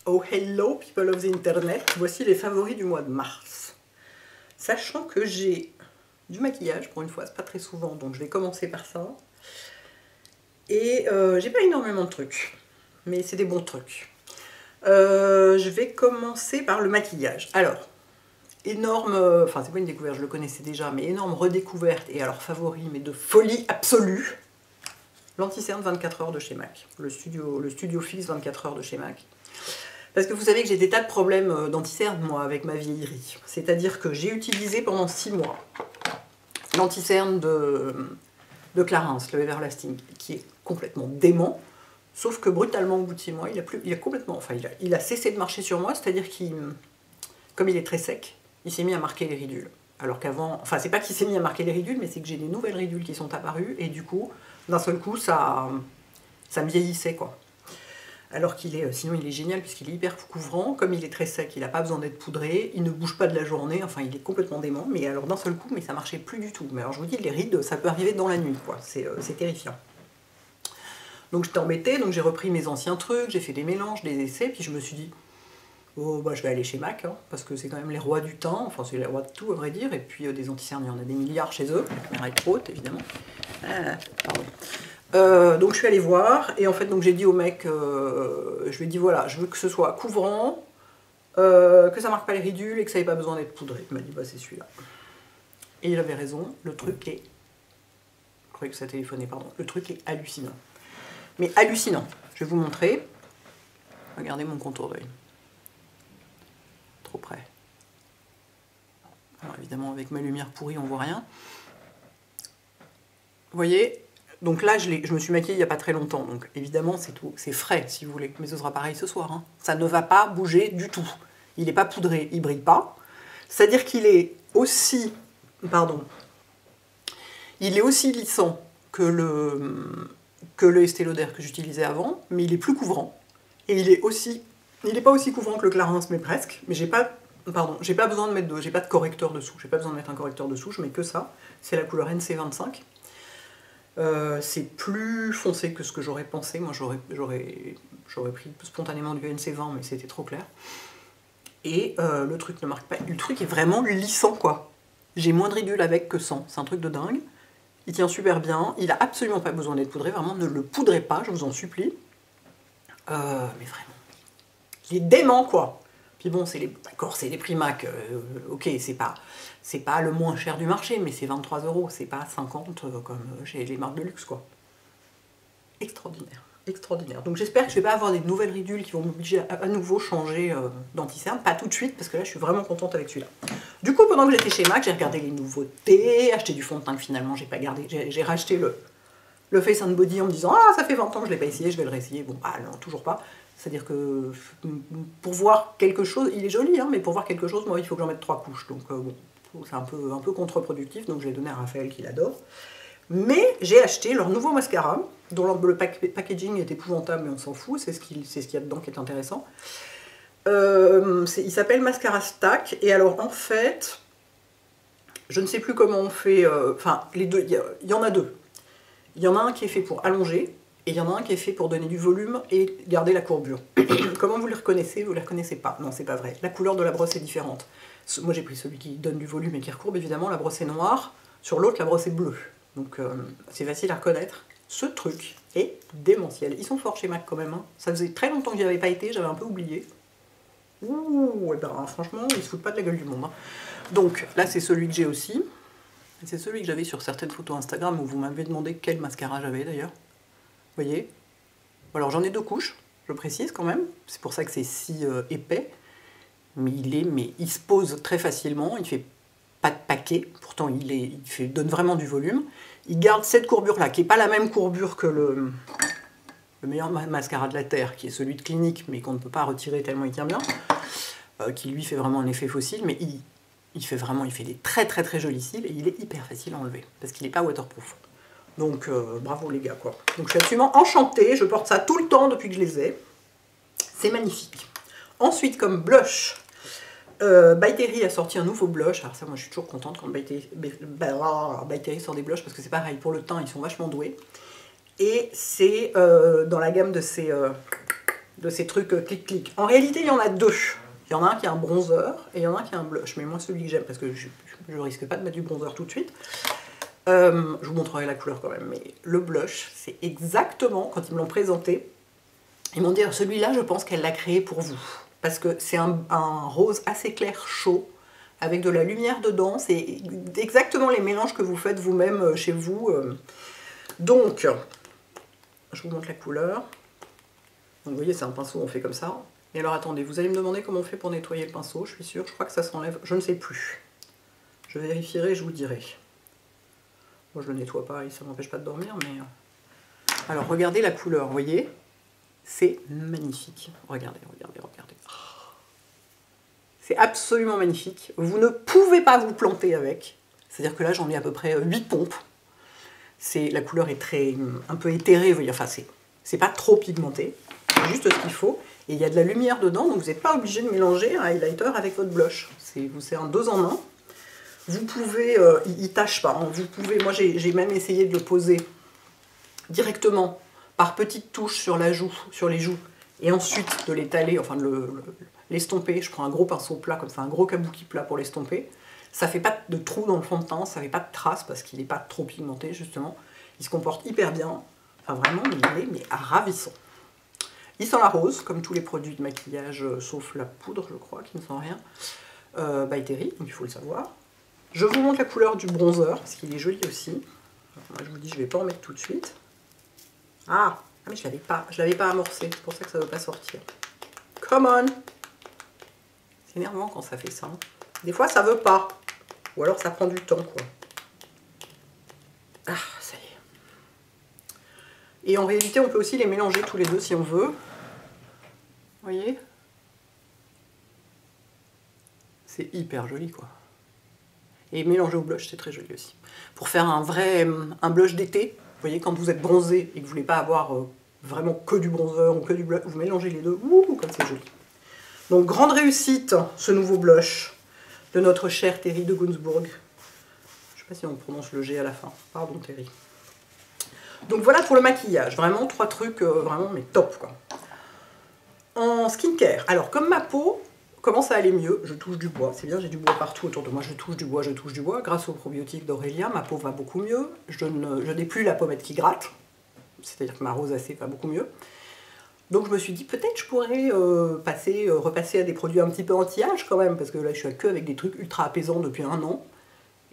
Oh hello people of the internet, voici les favoris du mois de mars. Sachant que j'ai du maquillage, pour une fois, c'est pas très souvent, donc je vais commencer par ça. Et j'ai pas énormément de trucs, mais c'est des bons trucs. Je vais commencer par le maquillage. Alors, énorme, enfin c'est pas une découverte, je le connaissais déjà, mais énorme redécouverte, et alors favori, mais de folie absolue, l'anti-cerne 24 heures de chez MAC, le studio fixe 24 heures de chez MAC. Parce que vous savez que j'ai des tas de problèmes d'anti-cerne, moi, avec ma vieillerie. C'est-à-dire que j'ai utilisé pendant 6 mois l'anti-cerne de Clarins, le Everlasting, qui est complètement dément, sauf que brutalement, au bout de 6 mois, il a cessé de marcher sur moi, c'est-à-dire qu'il, comme il est très sec, il s'est mis à marquer les ridules. Alors qu'avant, enfin, c'est pas qu'il s'est mis à marquer les ridules, mais c'est que j'ai des nouvelles ridules qui sont apparues, et du coup, d'un seul coup, ça me vieillissait, quoi. Alors qu'il est, sinon il est génial puisqu'il est hyper couvrant, comme il est très sec, il n'a pas besoin d'être poudré, il ne bouge pas de la journée, enfin il est complètement dément, mais alors d'un seul coup, mais ça marchait plus du tout. Mais alors je vous dis, les rides, ça peut arriver dans la nuit, quoi, c'est terrifiant. Donc j'étais embêtée, donc j'ai repris mes anciens trucs, j'ai fait des mélanges, des essais, puis je me suis dit, oh bah je vais aller chez MAC, hein, parce que c'est quand même les rois du teint, enfin c'est les rois de tout à vrai dire, et puis des anti-cernes, il y en a des milliards chez eux, la caméra est trop haute évidemment. Pardon. Donc je suis allée voir, et en fait donc j'ai dit au mec, je lui ai dit voilà, je veux que ce soit couvrant, que ça marque pas les ridules et que ça n'ait pas besoin d'être poudré. Il m'a dit bah c'est celui-là. Et il avait raison, le truc est... Je croyais que ça téléphonait, pardon. Le truc est hallucinant. Mais hallucinant. Je vais vous montrer. Regardez mon contour d'œil. Trop près. Alors évidemment avec ma lumière pourrie on voit rien. Vous voyez? Donc là, je me suis maquillée il n'y a pas très longtemps, donc évidemment c'est tout, c'est frais si vous voulez, mais ce sera pareil ce soir. Hein. Ça ne va pas bouger du tout. Il n'est pas poudré, il ne brille pas. C'est-à-dire qu'il est aussi, pardon, il est aussi lissant que le Estée Lauder que j'utilisais avant, mais il est plus couvrant. Et il n'est pas aussi couvrant que le Clarins, mais presque. Mais j'ai pas besoin de mettre j'ai pas de correcteur dessous. J'ai pas besoin de mettre un correcteur dessous, je mets que ça. C'est la couleur NC25. C'est plus foncé que ce que j'aurais pensé. Moi, j'aurais pris spontanément du NC20, mais c'était trop clair. Et le truc ne marque pas. Le truc est vraiment lissant, quoi. J'ai moins de ridules avec que sans. C'est un truc de dingue. Il tient super bien. Il a absolument pas besoin d'être poudré. Vraiment, ne le poudrez pas, je vous en supplie. Mais vraiment. Il est dément, quoi. Puis bon, d'accord, c'est les prix MAC. Ok, c'est pas le moins cher du marché, mais c'est 23 €, c'est pas 50 comme chez les marques de luxe, quoi. Extraordinaire, extraordinaire. Donc j'espère que je vais pas avoir des nouvelles ridules qui vont m'obliger à nouveau changer d'anti-cerne, pas tout de suite, parce que là je suis vraiment contente avec celui-là. Du coup, pendant que j'étais chez MAC, j'ai regardé les nouveautés, acheté du fond de teint que finalement j'ai pas gardé, j'ai racheté le Face and Body en me disant ah ça fait 20 ans que je l'ai pas essayé, je vais le réessayer. Bon bah non, toujours pas. C'est-à-dire que pour voir quelque chose, il est joli, hein, mais pour voir quelque chose, moi il faut que j'en mette 3 couches. Donc bon, c'est un peu contre-productif, donc je l'ai donné à Raphaël qui l'adore. Mais j'ai acheté leur nouveau mascara, dont le packaging est épouvantable, mais on s'en fout, c'est ce qu'il y a dedans qui est intéressant. Il s'appelle Mascara Stack, et alors en fait, je ne sais plus comment on fait, enfin les deux, il y en a deux. Il y en a un qui est fait pour allonger, et il y en a un qui est fait pour donner du volume et garder la courbure. Comment vous les reconnaissez? Vous les reconnaissez pas. Non, c'est pas vrai. La couleur de la brosse est différente. Moi, j'ai pris celui qui donne du volume et qui recourbe, évidemment. La brosse est noire. Sur l'autre, la brosse est bleue. Donc, c'est facile à reconnaître. Ce truc est démentiel. Ils sont forts chez MAC, quand même. Hein. Ça faisait très longtemps que j'y avais pas été. J'avais un peu oublié. Ouh, et ben, franchement, ils se foutent pas de la gueule du monde. Hein. Donc, là, c'est celui que j'ai aussi. C'est celui que j'avais sur certaines photos Instagram où vous m'avez demandé quel mascara j'avais, d'ailleurs. Vous voyez? Alors j'en ai 2 couches, je précise quand même, c'est pour ça que c'est si épais, mais il se pose très facilement, il fait pas de paquet, pourtant donne vraiment du volume. Il garde cette courbure là, qui n'est pas la même courbure que le meilleur mascara de la Terre, qui est celui de Clinique, mais qu'on ne peut pas retirer tellement il tient bien, qui lui fait vraiment un effet fossile, mais il fait des très très très jolis cils, et il est hyper facile à enlever, parce qu'il n'est pas waterproof. Donc bravo les gars, quoi. Donc je suis absolument enchantée, je porte ça tout le temps depuis que je les ai. C'est magnifique. Ensuite, comme blush, By Terry a sorti un nouveau blush. Alors ça, moi je suis toujours contente quand By Terry sort des blushs, parce que c'est pareil, pour le teint, ils sont vachement doués. Et c'est dans la gamme de ces de ces trucs clic-clic. En réalité, il y en a deux. Il y en a un qui est un bronzer et il y en a un qui est un blush. Mais moi, celui que j'aime, parce que je ne risque pas de mettre du bronzer tout de suite. Je vous montrerai la couleur quand même. Mais le blush, c'est exactement, quand ils me l'ont présenté, ils m'ont dit, celui-là, je pense qu'elle l'a créé pour vous. Parce que c'est un rose assez clair, chaud, avec de la lumière dedans. C'est exactement les mélanges que vous faites vous-même chez vous. Donc, je vous montre la couleur. Donc, vous voyez, c'est un pinceau, on fait comme ça. Et alors, attendez, vous allez me demander comment on fait pour nettoyer le pinceau. Je suis sûre, je crois que ça s'enlève. Je ne sais plus. Je vérifierai, je vous dirai. Moi, je le nettoie pas, ça ne m'empêche pas de dormir, mais... Alors, regardez la couleur, vous voyez? C'est magnifique. Regardez, regardez, regardez. C'est absolument magnifique. Vous ne pouvez pas vous planter avec. C'est-à-dire que là, j'en ai à peu près 8 pompes. La couleur est un peu éthérée, vous voyez. Enfin, c'est pas trop pigmenté. C'est juste ce qu'il faut. Et il y a de la lumière dedans, donc vous n'êtes pas obligé de mélanger un highlighter avec votre blush. C'est un 2 en 1. Vous pouvez... il ne tâche pas. Hein. Vous pouvez... Moi, j'ai même essayé de le poser directement par petites touches sur la joue, sur les joues, et ensuite de l'étaler, enfin de l'estomper. Je prends un gros pinceau plat, comme ça, un gros kabuki plat pour l'estomper. Ça fait pas de trou dans le fond de teint, ça fait pas de traces, parce qu'il n'est pas trop pigmenté, justement. Il se comporte hyper bien. Enfin, vraiment, il est mais ravissant. Il sent la rose, comme tous les produits de maquillage, sauf la poudre, je crois, qui ne sent rien. By Terry, donc il faut le savoir. Je vous montre la couleur du bronzer, parce qu'il est joli aussi. Moi, je vous dis, je ne vais pas en mettre tout de suite. Ah, mais je l'avais pas amorcé, c'est pour ça que ça ne veut pas sortir. Come on! C'est énervant quand ça fait ça. Hein. Des fois, ça veut pas. Ou alors, ça prend du temps, quoi. Ah, ça y est. Et en réalité, on peut aussi les mélanger tous les deux si on veut. Vous voyez? C'est hyper joli, quoi. Et mélanger au blush, c'est très joli aussi. Pour faire un blush d'été, vous voyez, quand vous êtes bronzé et que vous voulez pas avoir vraiment que du bronzer ou que du blush, vous mélangez les deux, comme c'est joli. Donc, grande réussite, ce nouveau blush de notre chère Terry de Gunzburg. Je sais pas si on prononce le G à la fin. Pardon, Terry. Donc, voilà pour le maquillage. Vraiment, 3 trucs, vraiment, mais top, quoi. En skincare, alors, comme ma peau commence à aller mieux, je touche du bois. C'est bien, j'ai du bois partout autour de moi. Je touche du bois, je touche du bois. Grâce aux probiotiques d'Aurélia, ma peau va beaucoup mieux. Je n'ai plus la pommette qui gratte. C'est-à-dire que ma rosacée va beaucoup mieux. Donc je me suis dit, peut-être je pourrais repasser à des produits un petit peu anti-âge quand même, parce que là je suis que avec des trucs ultra apaisants depuis 1 an,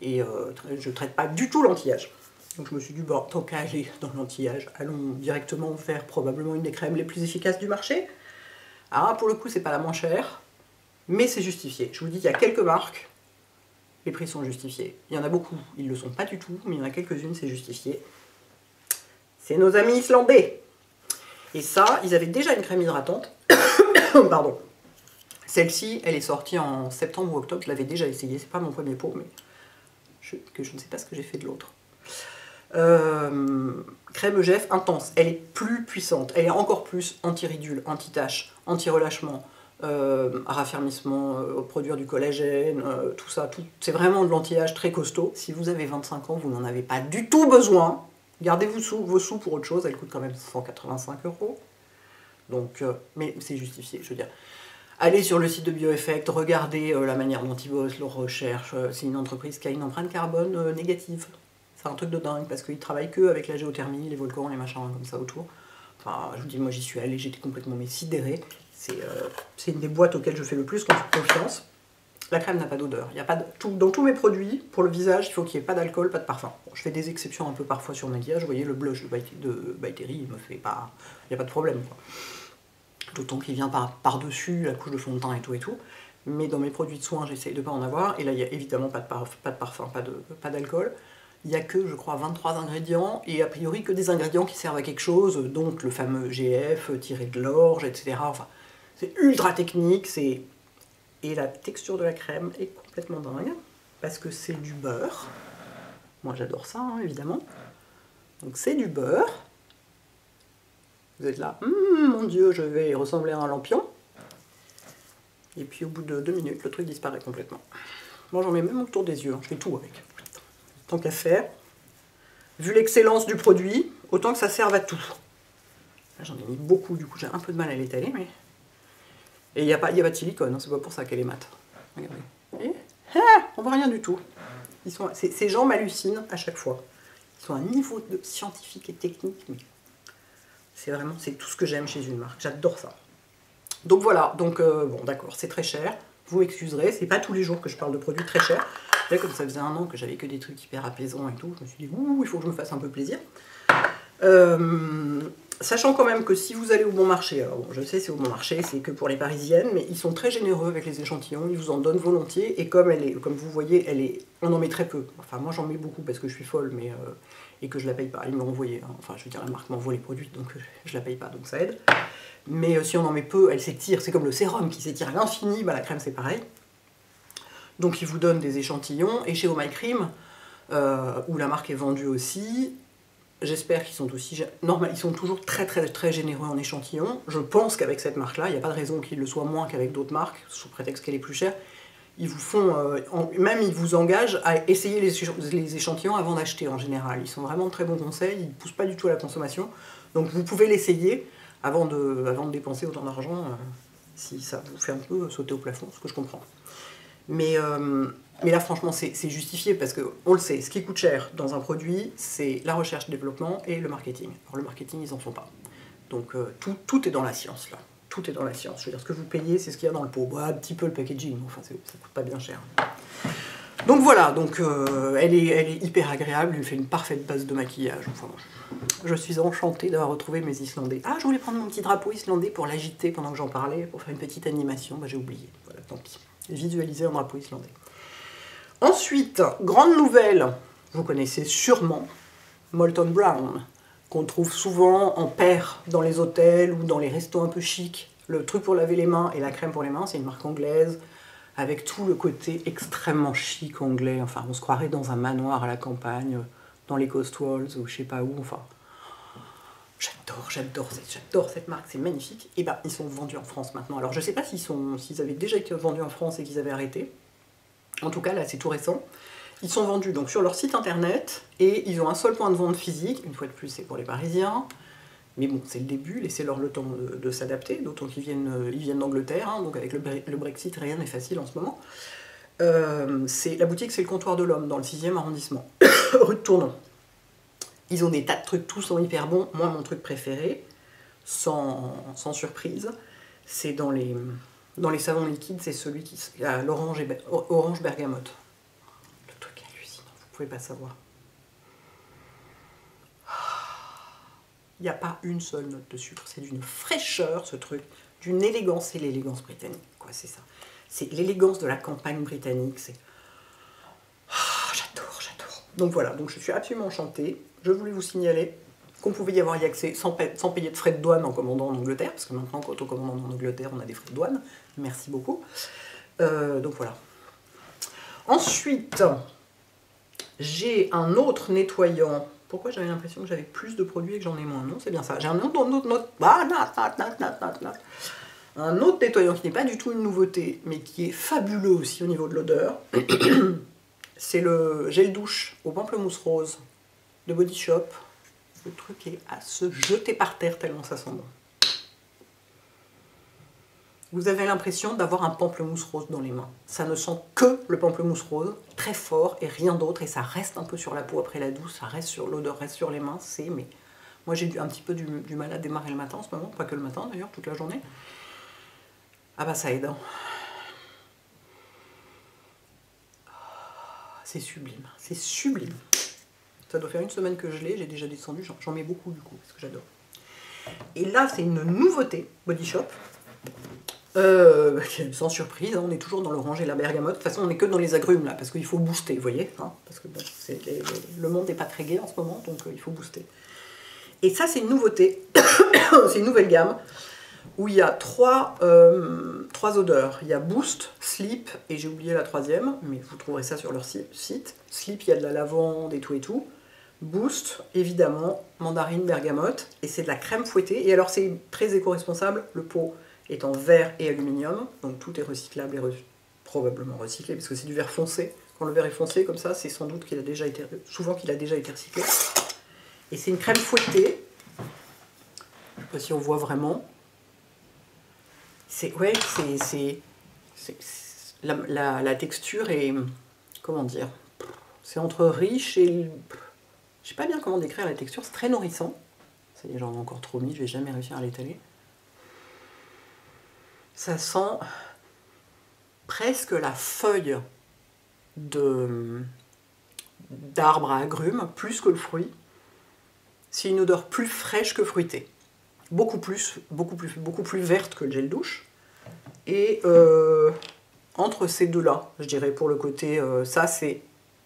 et je ne traite pas du tout l'anti-âge. Donc je me suis dit, bon, tant qu'à aller dans l'anti-âge, allons directement vers probablement une des crèmes les plus efficaces du marché. Alors pour le coup, c'est pas la moins chère, mais c'est justifié. Je vous dis, il y a quelques marques, les prix sont justifiés. Il y en a beaucoup, ils ne le sont pas du tout, mais il y en a quelques-unes, c'est justifié. C'est nos amis islandais. Et ça, ils avaient déjà une crème hydratante. Pardon. Celle-ci, elle est sortie en septembre ou octobre. Je l'avais déjà essayée. C'est pas mon premier pot, mais je ne sais pas ce que j'ai fait de l'autre. Crème EGF intense. Elle est plus puissante. Elle est encore plus anti-ridule, anti-tache, anti-relâchement, raffermissement, produire du collagène, tout ça. C'est vraiment de l'anti-âge très costaud. Si vous avez 25 ans, vous n'en avez pas du tout besoin. Gardez vos sous pour autre chose, elle coûte quand même 185 €. Donc, mais c'est justifié, je veux dire. Allez sur le site de Bioeffect, regardez la manière dont ils bossent, leurs recherches. C'est une entreprise qui a une empreinte carbone négative. C'est un truc de dingue, parce qu'ils travaillent que avec la géothermie, les volcans, les machins comme ça autour. Enfin, je vous dis, moi j'y suis allée, j'étais complètement sidérée. C'est une des boîtes auxquelles je fais le plus confiance. La crème n'a pas d'odeur. Dans tous mes produits, pour le visage, il faut qu'il n'y ait pas d'alcool, pas de parfum. Bon, je fais des exceptions un peu parfois sur le maquillage. Vous voyez, le blush de By Terry, il me fait pas... Il n'y a pas de problème, quoi. D'autant qu'il vient par-dessus la couche de fond de teint et tout et tout. Mais dans mes produits de soins, j'essaye de ne pas en avoir. Et là, il n'y a évidemment pas de parfum, pas d'alcool. Il n'y a que, je crois, 23 ingrédients. Et a priori, que des ingrédients qui servent à quelque chose. Donc, le fameux GF, tiré de l'orge, etc. Enfin, c'est ultra technique, c'est... Et la texture de la crème est complètement dingue, parce que c'est du beurre. Moi j'adore ça, hein, évidemment. Donc c'est du beurre. Vous êtes là, mon Dieu, je vais ressembler à un lampion. Et puis au bout de 2 minutes, le truc disparaît complètement. Moi j'en mets même autour des yeux, hein. Je fais tout avec. Tant qu'à faire. Vu l'excellence du produit, autant que ça serve à tout. J'en ai mis beaucoup, du coup j'ai un peu de mal à l'étaler, mais... Et il n'y a pas de silicone, hein, c'est pas pour ça qu'elle est mate. Regardez. Et... Ah, on voit rien du tout. Ces gens m'hallucinent à chaque fois. Ils sont à un niveau de scientifique et technique, mais c'est tout ce que j'aime chez une marque. J'adore ça. Donc voilà, donc bon d'accord, c'est très cher. Vous m'excuserez, c'est pas tous les jours que je parle de produits très chers. Là, comme ça faisait un an que j'avais que des trucs hyper apaisants et tout, je me suis dit, ouh, il faut que je me fasse un peu plaisir. Sachant quand même que si vous allez au bon marché, alors bon, je sais c'est au bon marché, c'est que pour les parisiennes, mais ils sont très généreux avec les échantillons, ils vous en donnent volontiers, et comme vous voyez, on en met très peu. Enfin moi j'en mets beaucoup parce que je suis folle, mais et que je la paye pas, ils me l'ont envoyé, hein. Enfin je veux dire la marque m'envoie les produits, donc je la paye pas, donc ça aide. Mais si on en met peu, elle s'étire, c'est comme le sérum qui s'étire à l'infini, bah, la crème c'est pareil. Donc ils vous donnent des échantillons, et chez Oh My Cream, où la marque est vendue aussi, j'espère qu'ils sont aussi... Normal, ils sont toujours très très très généreux en échantillons. Je pense qu'avec cette marque-là, il n'y a pas de raison qu'ils le soient moins qu'avec d'autres marques, sous prétexte qu'elle est plus chère. Ils vous font... même ils vous engagent à essayer les échantillons avant d'acheter en général. Ils sont vraiment de très bons conseils, ils ne poussent pas du tout à la consommation. Donc vous pouvez l'essayer avant de dépenser autant d'argent, si ça vous fait un peu sauter au plafond, ce que je comprends. Mais là, franchement, c'est justifié parce qu'on le sait, ce qui coûte cher dans un produit, c'est la recherche et développement et le marketing. Alors le marketing, ils n'en font pas. Donc tout est dans la science, là. Tout est dans la science. Je veux dire, ce que vous payez, c'est ce qu'il y a dans le pot. Bah, un petit peu le packaging, enfin, ça coûte pas bien cher. Donc voilà, donc, elle est hyper agréable, elle me fait une parfaite base de maquillage. Enfin, je suis enchantée d'avoir retrouvé mes Islandais. Ah, je voulais prendre mon petit drapeau islandais pour l'agiter pendant que j'en parlais, pour faire une petite animation. Bah, j'ai oublié. Voilà, tant pis. Visualiser un drapeau islandais. Ensuite, grande nouvelle, vous connaissez sûrement Molton Brown, qu'on trouve souvent en paire dans les hôtels ou dans les restos un peu chics. Le truc pour laver les mains et la crème pour les mains, c'est une marque anglaise, avec tout le côté extrêmement chic anglais. Enfin, on se croirait dans un manoir à la campagne, dans les Cotswolds ou je sais pas où, enfin... J'adore cette marque, c'est magnifique. Et ben, ils sont vendus en France maintenant. Alors, je sais pas s'ils avaient déjà été vendus en France et qu'ils avaient arrêté. En tout cas, là, c'est tout récent. Ils sont vendus donc sur leur site internet et ils ont un seul point de vente physique. Une fois de plus, c'est pour les Parisiens. Mais bon, c'est le début, laissez-leur le temps de s'adapter, d'autant qu'ils viennent d'Angleterre. Hein, donc, avec le Brexit, rien n'est facile en ce moment. La boutique, c'est le Comptoir de l'Homme, dans le 6e arrondissement, rue de Tournon. Ils ont des tas de trucs, tous sont hyper bons. Moi, mon truc préféré, sans surprise, c'est dans les savons liquides, c'est celui qui a l'orange orange bergamote. Le truc est hallucinant, vous pouvez pas savoir. Il n'y a pas une seule note de sucre, c'est d'une fraîcheur ce truc, d'une élégance, c'est l'élégance britannique, quoi, c'est ça. C'est l'élégance de la campagne britannique, c'est... j'adore. Donc voilà, donc je suis absolument enchantée. Je voulais vous signaler qu'on pouvait y avoir accès sans payer de frais de douane en commandant en Angleterre, parce que maintenant, quand on commande en Angleterre, on a des frais de douane. Merci beaucoup. Donc voilà. Ensuite, j'ai un autre nettoyant. Pourquoi j'avais l'impression que j'avais plus de produits et que j'en ai moins? Non, c'est bien ça. J'ai un autre nettoyant qui n'est pas du tout une nouveauté, mais qui est fabuleux aussi au niveau de l'odeur. C'est le gel douche au pamplemousse rose de Body Shop. Le truc est à se jeter par terre tellement ça sent bon. Vous avez l'impression d'avoir un pamplemousse rose dans les mains. Ça ne sent que le pamplemousse rose, très fort et rien d'autre. Et ça reste un peu sur la peau après la douche, l'odeur reste sur les mains. Mais moi j'ai un petit peu du mal à démarrer le matin en ce moment, pas que le matin d'ailleurs, toute la journée. Ah bah ça aide. Hein. C'est sublime, c'est sublime. Ça doit faire une semaine que je l'ai, j'ai déjà descendu, j'en mets beaucoup du coup, parce que j'adore. Et là, c'est une nouveauté, Body Shop. Sans surprise, hein, on est toujours dans l'orange et la bergamote. De toute façon, on n'est que dans les agrumes là, parce qu'il faut booster, vous voyez. Hein, parce que bon, le monde n'est pas très gai en ce moment, donc il faut booster. Et ça, c'est une nouveauté, c'est une nouvelle gamme, où il y a trois odeurs. Il y a Boost, Sleep, et j'ai oublié la troisième, mais vous trouverez ça sur leur site. Sleep, il y a de la lavande et tout. Boost, évidemment, mandarine, bergamote, et c'est de la crème fouettée. Et alors, c'est très éco-responsable, le pot est en verre et aluminium, donc tout est recyclable et probablement recyclé, parce que c'est du verre foncé. Quand le verre est foncé comme ça, c'est sans doute qu'il a déjà été recyclé. Et c'est une crème fouettée. sais pas si on voit vraiment. Ouais, la texture est, comment dire, c'est entre riche et, je sais pas bien comment décrire la texture, c'est très nourrissant. Ça y est, j'en ai encore trop mis, je vais jamais réussir à l'étaler. Ça sent presque la feuille d'arbre à agrumes, plus que le fruit. C'est une odeur plus fraîche que fruitée. Beaucoup plus verte que le gel douche. Et entre ces deux-là, je dirais, pour le côté, ça c'est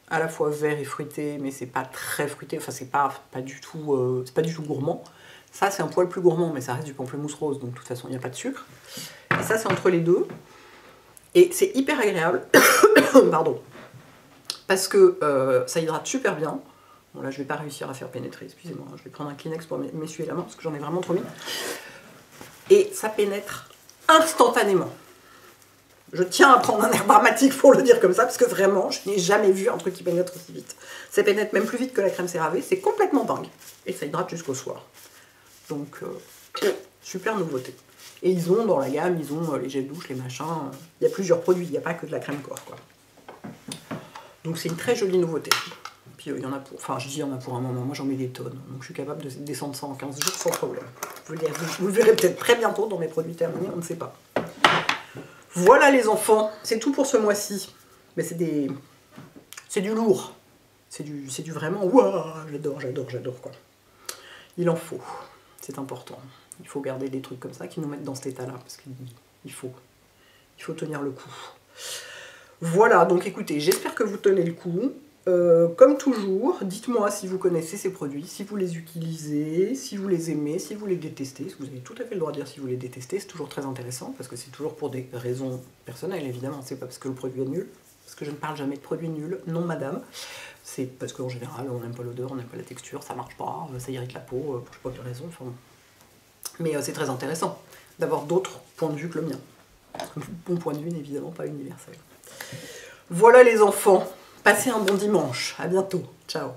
à la fois vert et fruité, mais c'est pas très fruité, enfin c'est pas du tout gourmand. Ça c'est un poil plus gourmand, mais ça reste du pamplemousse rose, donc de toute façon il n'y a pas de sucre. Et ça c'est entre les deux. Et c'est hyper agréable, pardon, parce que ça hydrate super bien. Bon là je vais pas réussir à faire pénétrer, excusez-moi, je vais prendre un Kleenex pour m'essuyer la main, parce que j'en ai vraiment trop mis. Et ça pénètre instantanément. Je tiens à prendre un air dramatique pour le dire comme ça, parce que vraiment, je n'ai jamais vu un truc qui pénètre aussi vite. Ça pénètre même plus vite que la crème CeraVe, c'est complètement dingue. Et ça hydrate jusqu'au soir. Donc, super nouveauté. Et ils ont dans la gamme, ils ont les gels douche, les machins. Il y a plusieurs produits, il n'y a pas que de la crème corps, quoi. Donc c'est une très jolie nouveauté. Puis il y en a pour, enfin je dis il y en a pour un moment, moi j'en mets des tonnes. Donc je suis capable de descendre ça en 15 jours sans problème. Vous le verrez peut-être très bientôt dans mes produits terminés, on ne sait pas. Voilà les enfants, c'est tout pour ce mois-ci. Mais c'est du lourd. C'est du vraiment, waouh, j'adore quoi. Il en faut, c'est important. Il faut garder des trucs comme ça qui nous mettent dans cet état-là, parce qu'il faut tenir le coup. Voilà, donc écoutez, j'espère que vous tenez le coup. Comme toujours, dites-moi si vous connaissez ces produits, si vous les utilisez, si vous les aimez, si vous les détestez. Vous avez tout à fait le droit de dire si vous les détestez, c'est toujours très intéressant, parce que c'est toujours pour des raisons personnelles, évidemment. C'est pas parce que le produit est nul, parce que je ne parle jamais de produits nuls, non madame. C'est parce qu'en général, on n'aime pas l'odeur, on n'aime pas la texture, ça marche pas, ça irrite la peau, pour je sais pas quelle raison. Enfin... Mais c'est très intéressant d'avoir d'autres points de vue que le mien. Mon point de vue n'est évidemment pas universel. Voilà les enfants, passez un bon dimanche, à bientôt, ciao.